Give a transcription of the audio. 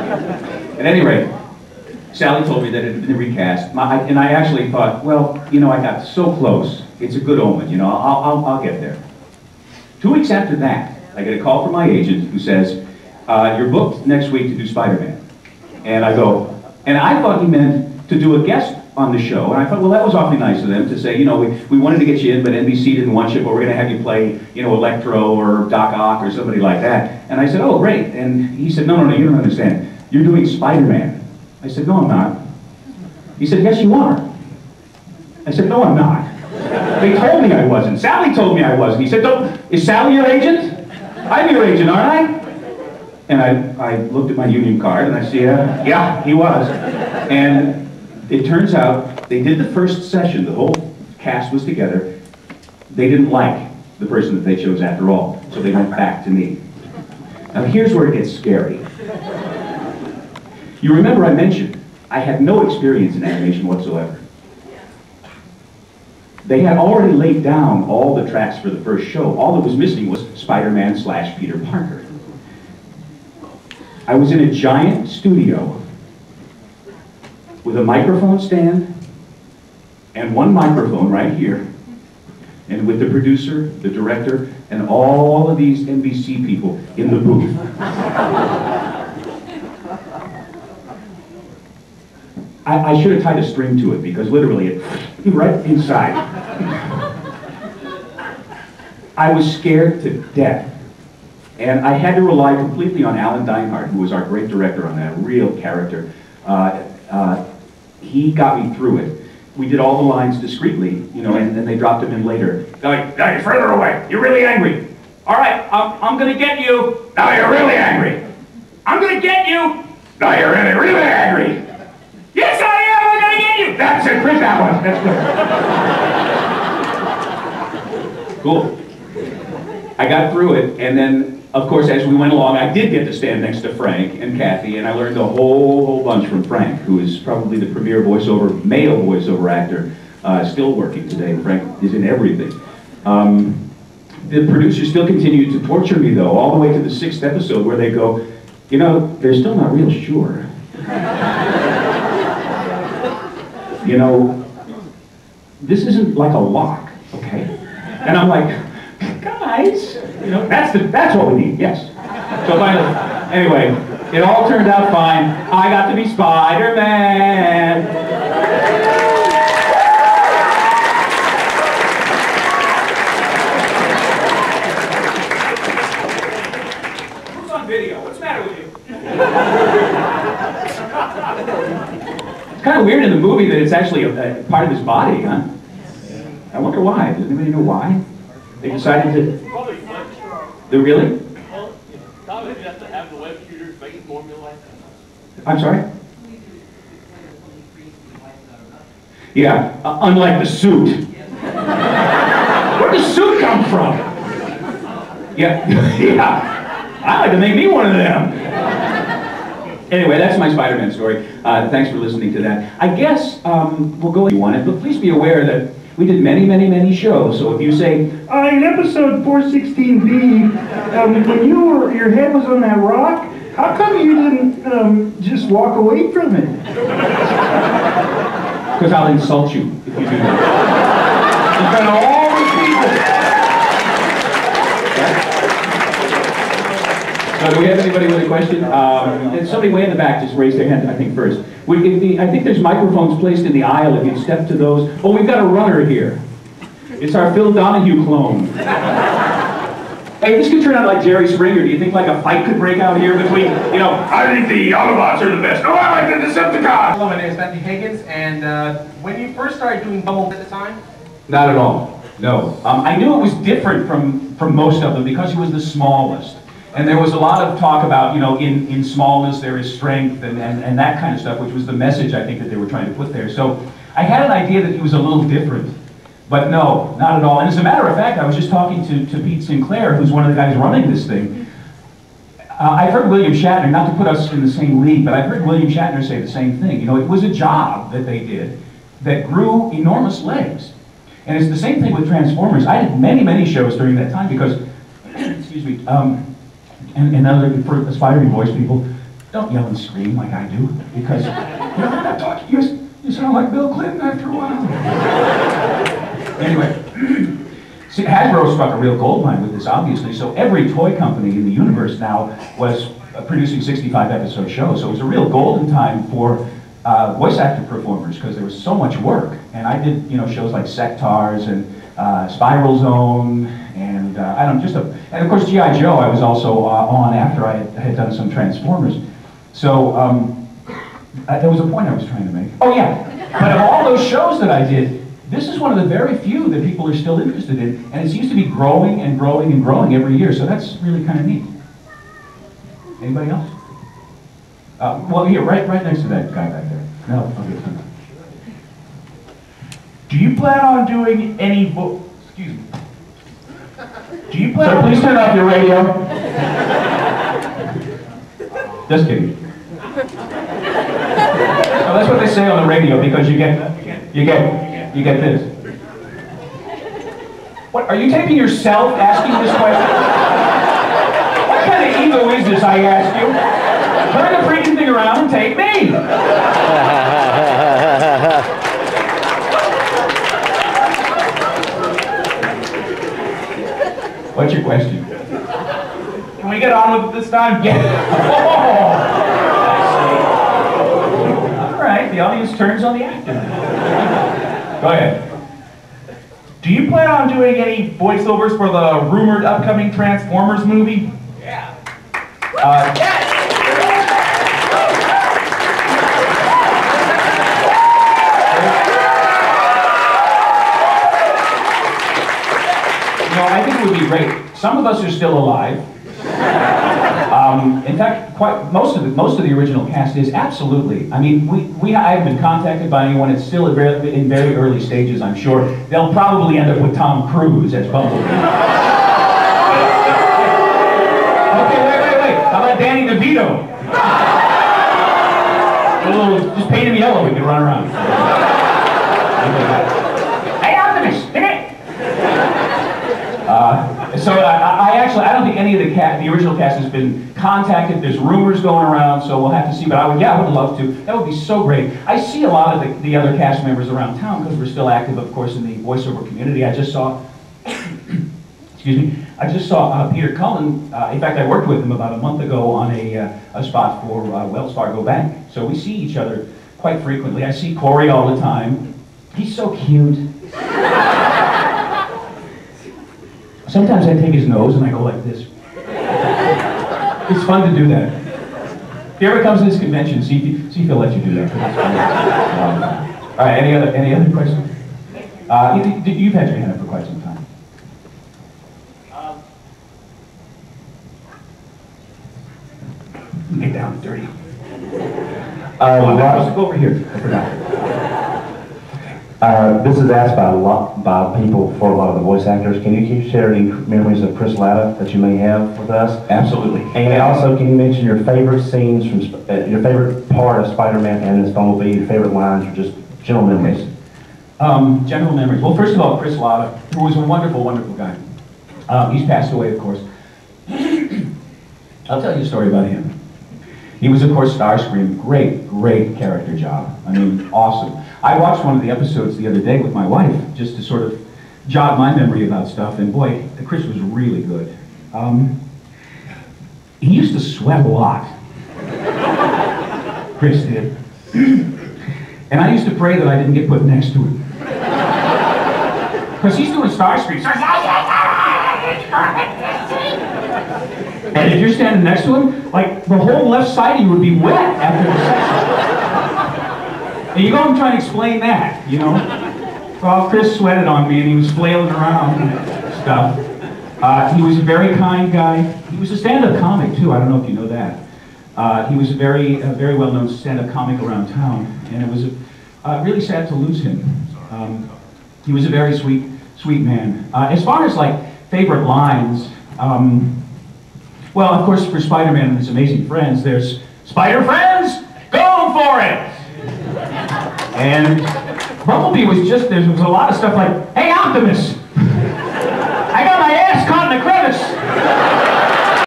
At any rate, Sally told me that it had been recast, and I actually thought, well, you know, I got so close. It's a good omen, you know, I'll get there. 2 weeks after that, I get a call from my agent who says, you're booked next week to do Spider-Man. And I go, and I thought he meant to do a guest on the show, and I thought, well, that was awfully nice of them to say, you know, we wanted to get you in, but NBC didn't want you, but we're going to have you play, you know, Electro or Doc Ock or somebody like that. And I said, oh, great. And he said, no, you don't understand. You're doing Spider-Man. I said, no, I'm not. He said, yes, you are. I said, no, I'm not. They told me I wasn't. Sally told me I wasn't. He said, is Sally your agent? I'm your agent, aren't I? And I looked at my union card and I said, yeah, he was. And it turns out they did the first session, the whole cast was together. They didn't like the person that they chose after all, so they went back to me. Now here's where it gets scary. You remember I mentioned I had no experience in animation whatsoever. They had already laid down all the tracks for the first show. All that was missing was Spider-Man / Peter Parker. I was in a giant studio with a microphone stand and one microphone right here, and with the producer, the director, and all of these NBC people in the booth. I should have tied a string to it because literally it right inside. I was scared to death. And I had to rely completely on Alan Dinehart, who was our great director on that, real character. He got me through it. We did all the lines discreetly, you know, and then they dropped them in later. Now you're further away. You're really angry. All right, I'm going to get you. Now you're really angry. I'm going to get you. Now you're really angry. Yes, I am. I'm going to get you. That's it. Print that one. That's good. Cool. I got through it, and then, of course, as we went along, I did get to stand next to Frank and Kathy, and I learned a whole bunch from Frank, who is probably the premier male voiceover actor still working today. Frank is in everything. The producers still continue to torture me, though, all the way to the 6th episode, where they go, you know, they're still not real sure. You know, this isn't like a lock, okay? And I'm like, guys, you know, that's what we need, yes. So finally, anyway, it all turned out fine. I got to be Spider-Man. Who's on video? What's the matter with you? It's kind of weird in the movie that it's actually a part of his body, huh? I wonder why. Does anybody know why? They decided to... They really? Well, probably you have to have the web shooters making formula. I'm sorry? Yeah, unlike the suit. Where does the suit come from? Yeah, yeah. I'd like to make me one of them. Anyway, that's my Spider-Man story. Thanks for listening to that. I guess we'll go if you want it, but please be aware that we did many shows, so if you say, in episode 416B, when your head was on that rock, how come you didn't just walk away from it? Because I'll insult you if you do that. In front of all the people. So do we have anybody with a question? Somebody way in the back just raised their hand, I think, first. I think there's microphones placed in the aisle if you step to those. Oh, we've got a runner here. It's our Phil Donahue clone. Hey, this could turn out like Jerry Springer. Do you think like a fight could break out here between, you know, I think the Autobots are the best. Oh, I like the Decepticons. Hello, my name is Matthew Higgins, and when you first started doing Bumblebee at the time? Not at all, no. I knew it was different from most of them because he was the smallest. And there was a lot of talk about, you know, in smallness there is strength and that kind of stuff, which was the message I think that they were trying to put there. So I had an idea that he was a little different, but no, not at all. And as a matter of fact, I was just talking to Pete Sinclair, who's one of the guys running this thing. I've heard William Shatner, not to put us in the same league, but I've heard William Shatner say the same thing. You know, it was a job that they did that grew enormous legs. And it's the same thing with Transformers. I did many shows during that time because, excuse me, and other for aspiring voice people, don't yell and scream like I do, because I'm not talking. You sound like Bill Clinton after a while. Anyway, see, Hasbro struck a real gold mine with this, obviously. So every toy company in the universe now was producing 65-episode shows. So it was a real golden time for voice actor performers, because there was so much work. And I did, shows like Sectars and Spiral Zone, and I don't know, and of course G.I. Joe. I was also on after I had done some Transformers. So there was a point I was trying to make. Oh yeah, but of all those shows that I did, this is one of the very few that people are still interested in, and it seems to be growing and growing and growing every year. So that's really kind of neat. Anybody else? Well, here, right next to that guy back there. No, okay. Do you plan on doing any excuse me. Do you plan on... Please turn off your radio. Just kidding. Oh, that's what they say on the radio, because you get this. What, are you taping yourself asking this question? What kind of ego is this, I ask you? Turn the freaking thing around and tape me! What's your question? Can we get on with it this time? Yeah. All right, the audience turns on the actor. Go ahead. Do you plan on doing any voiceovers for the rumored upcoming Transformers movie? Yeah. Yes! I think it would be great. Some of us are still alive. In fact, most of the original cast is, absolutely. I mean, I haven't been contacted by anyone. It's still in very early stages, I'm sure. They'll probably end up with Tom Cruise as Bumblebee. Okay, wait. How about Danny DeVito? Just paint him yellow, we can run around. Hey, Optimus, come here! So I don't think any of the original cast has been contacted. There's rumors going around, so we'll have to see. But I would love to. That would be so great. I see a lot of the other cast members around town, because we're still active, of course, in the voiceover community. I just saw, excuse me, Peter Cullen. In fact, I worked with him about a month ago on a spot for Wells Fargo Bank. So we see each other quite frequently. I see Corey all the time. He's so cute. Sometimes I take his nose and I go like this. It's fun to do that. If he ever comes to this convention, see if he'll let you do that. All right, any other questions? You've had your hand up for quite some time. Get down, dirty. Go over here. I forgot. This is asked by people for a lot of the voice actors. Can you share any memories of Chris Latta that you may have with us? Absolutely. And also, can you mention your favorite scenes from your favorite part of Spider-Man and his Bumblebee, your favorite lines, or just general memories? General memories. Well, first of all, Chris Latta, who was a wonderful, wonderful guy. He's passed away, of course. I'll tell you a story about him. He was, of course, Starscream. Great character job. I mean, awesome. I watched one of the episodes the other day with my wife, just to sort of jog my memory about stuff, and boy, Chris was really good. He used to sweat a lot. Chris did. And I used to pray that I didn't get put next to him. Because he's doing Starscream. And if you're standing next to him, like, the whole left side of you would be wet after the session. And you go and try to explain that, you know? Well, Chris sweated on me and he was flailing around and stuff. He was a very kind guy. He was a stand-up comic, too. I don't know if you know that. He was a very well-known stand-up comic around town, and it was really sad to lose him. He was a very sweet man. As far as, like, favorite lines, well, of course, for Spider-Man and his amazing friends, there's, "Spider friends, go for it!" And Bumblebee was just, there was a lot of stuff like, "Hey, Optimus,